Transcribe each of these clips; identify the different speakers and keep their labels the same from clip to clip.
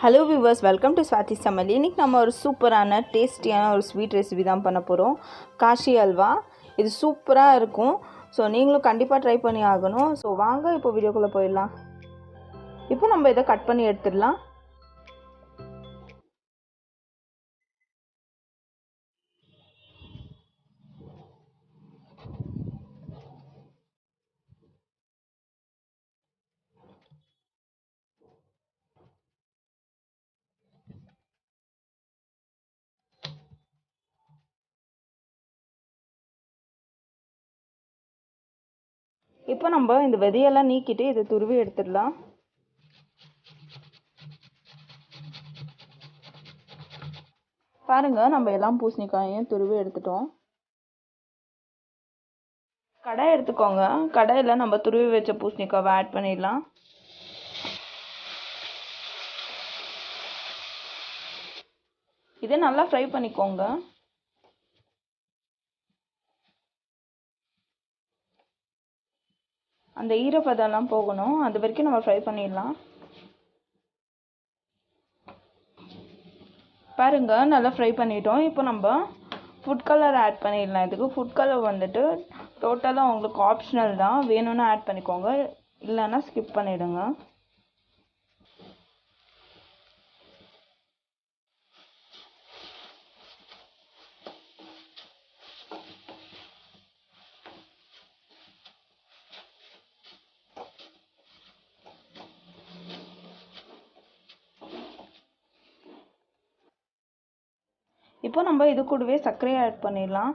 Speaker 1: Hello viewers, welcome to Swathi Samayal. இன்னைக்கு நம்ம ஒரு சூப்பரான டேஸ்டியான ஒரு ஸ்வீட் ரெசிபி தான் பண்ண போகிறோம். காசி அல்வா. இது சூப்பராக இருக்கும். ஸோ நீங்களும் கண்டிப்பாக ட்ரை பண்ணி ஆகணும். ஸோ வாங்க இப்போ வீடியோக்குள்ளே போயிடலாம். இப்போ நம்ம இதை கட் பண்ணி எடுத்துடலாம். இப்போ நம்ம இந்த விதையெல்லாம் நீக்கிட்டு இதை துருவி எடுத்துடலாம். பாருங்க, நம்ம எல்லாம் பூசணிக்காயையும் துருவி எடுத்துட்டோம். கடாய் எடுத்துக்கோங்க. கடாயில் நம்ம துருவி வச்ச பூசணிக்காவை ஆட் பண்ணிடலாம். இதை நல்லா ஃப்ரை பண்ணிக்கோங்க. அந்த ஈரப்பதம்லாம் போகணும், அது வரைக்கும் நம்ம ஃப்ரை பண்ணிடலாம். பாருங்க, நல்லா ஃப்ரை பண்ணிட்டோம். இப்போ நம்ம ஃபுட் கலர் ஆட் பண்ணிடலாம். இதுக்கு ஃபுட் கலர் வந்துட்டு டோட்டலாக உங்களுக்கு ஆப்ஷனல் தான். வேணும்னா ஆட் பண்ணிக்கோங்க, இல்லைன்னா ஸ்கிப் பண்ணிவிடுங்க. இப்போ நம்ம இது கூடவே சர்க்கரையை ஆட் பண்ணிடலாம்.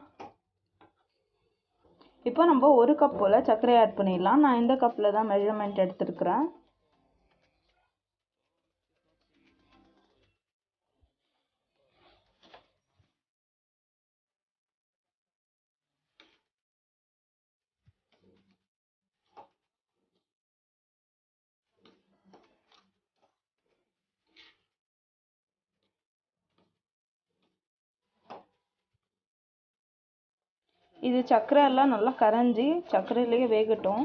Speaker 1: இப்போ நம்ம 1 கப் போல் சர்க்கரையை ஆட் பண்ணிடலாம். நான் இந்த கப்பில் தான் மெஷர்மெண்ட் எடுத்துருக்கிறேன். இது சர்க்கரை எல்லாம் நல்லா கரைஞ்சி சர்க்கரையிலேயே வேகட்டும்.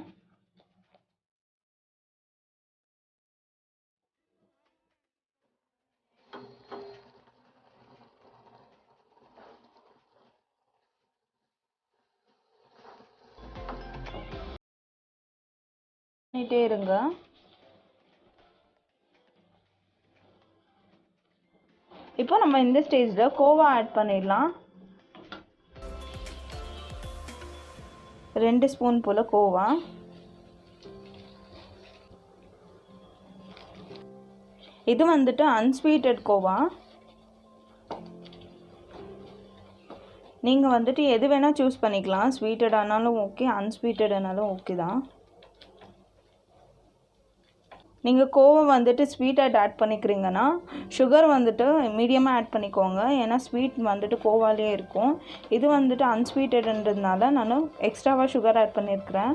Speaker 1: பண்ணிட்டே இருங்க. இப்போ நம்ம இந்த ஸ்டேஜில் கோவா ஆட் பண்ணிடலாம். 2 ஸ்பூன் போல் கோவா. இது வந்துட்டு அன்ஸ்வீட்டட் கோவா. நீங்கள் வந்துட்டு எது வேணால் சூஸ் பண்ணிக்கலாம். ஸ்வீட்டட் ஆனாலும் ஓகே, அன்ஸ்வீட்டட் ஆனாலும் ஓகே தான். நீங்கள் கோவா வந்துட்டு ஸ்வீட்டட் ஆட் பண்ணிக்கிறீங்கன்னா சுகர் வந்துட்டு மீடியமாக ஆட் பண்ணிக்கோங்க. ஏன்னா ஸ்வீட் வந்துட்டு கோவாலே இருக்கும். இது வந்துட்டு அன்ஸ்வீட்டட்ன்றதுனால நான் எக்ஸ்ட்ராவாக சுகர் ஆட் பண்ணியிருக்கிறேன்.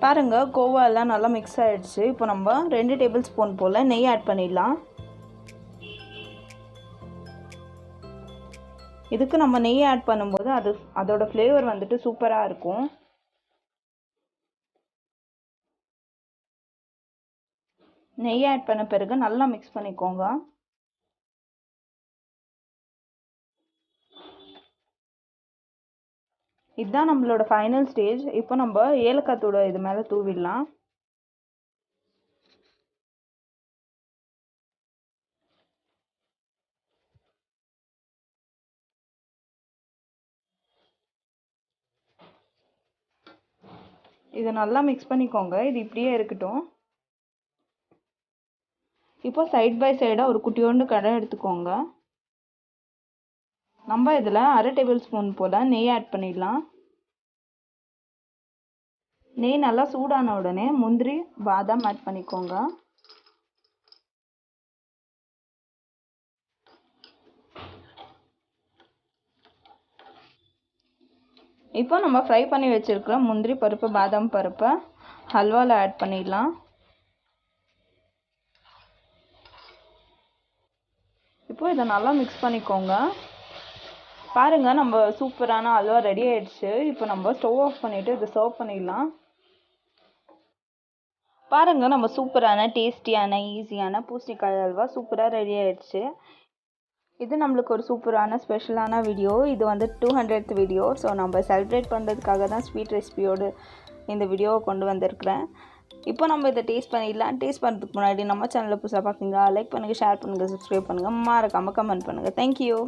Speaker 1: பாருங்கள், கோவா எல்லாம் நல்லா மிக்ஸ் ஆகிடுச்சு. இப்போ நம்ம 2 டேபிள் ஸ்பூன் போல் நெய் ஆட் பண்ணிடலாம். இதுக்கு நம்ம நெய் ஆட் பண்ணும்போது அதோட ஃப்ளேவர் வந்துட்டு சூப்பராக இருக்கும். நெய் ஆட் பண்ண பிறகு நல்லா மிக்ஸ் பண்ணிக்கோங்க. இதுதான் நம்மளோட ஃபைனல் ஸ்டேஜ். இப்போ நம்ம ஏலக்காய் தூளை இது மேலே தூவிடலாம். இதை நல்லா மிக்ஸ் பண்ணிக்கோங்க. இது இப்படியே இருக்கட்டும். இப்போ சைட் பை சைடாக ஒரு குட்டியோண்டு கடை எடுத்துக்கோங்க. நம்ம இதில் 1/2 டேபிள் ஸ்பூன் போல் நெய் ஆட் பண்ணிடலாம். நெய் நல்லா சூடான உடனே முந்திரி பாதாம் ஆட் பண்ணிக்கோங்க. இப்போ நம்ம ஃப்ரை பண்ணி வச்சுருக்கிற முந்திரி பருப்பு பாதாம் பருப்பை ஹல்வாவில் ஆட் பண்ணிடலாம். இப்போ இதை நல்லா மிக்ஸ் பண்ணிக்கோங்க. பாருங்கள், நம்ம சூப்பரான ஹல்வா ரெடி ஆயிடுச்சு. இப்போ நம்ம ஸ்டவ் ஆஃப் பண்ணிவிட்டு இதை சர்வ் பண்ணிடலாம். பாருங்கள், நம்ம சூப்பரான டேஸ்டியான ஈஸியான பூசணிக்காய் அல்வா சூப்பராக ரெடி ஆகிடுச்சு. இது நம்மளுக்கு ஒரு சூப்பரான ஸ்பெஷலான வீடியோ. இது வந்து 200th வீடியோ. ஸோ நம்ம செலிப்ரேட் பண்ணுறதுக்காக தான் ஸ்வீட் ரெசிபியோடு இந்த வீடியோவை கொண்டு வந்திருக்கிறேன். இப்போ நம்ம இதை டேஸ்ட் பண்ணிடலாம். டேஸ்ட் பண்ணுறதுக்கு முன்னாடி நம்ம சேனலில் புதுசாக பார்க்குறீங்க, லைக் பண்ணுங்கள், ஷேர் பண்ணுங்கள், சப்ஸ்கிரைப் பண்ணுங்கள், மறக்காமல் கமெண்ட் பண்ணுங்கள். தேங்க்யூ.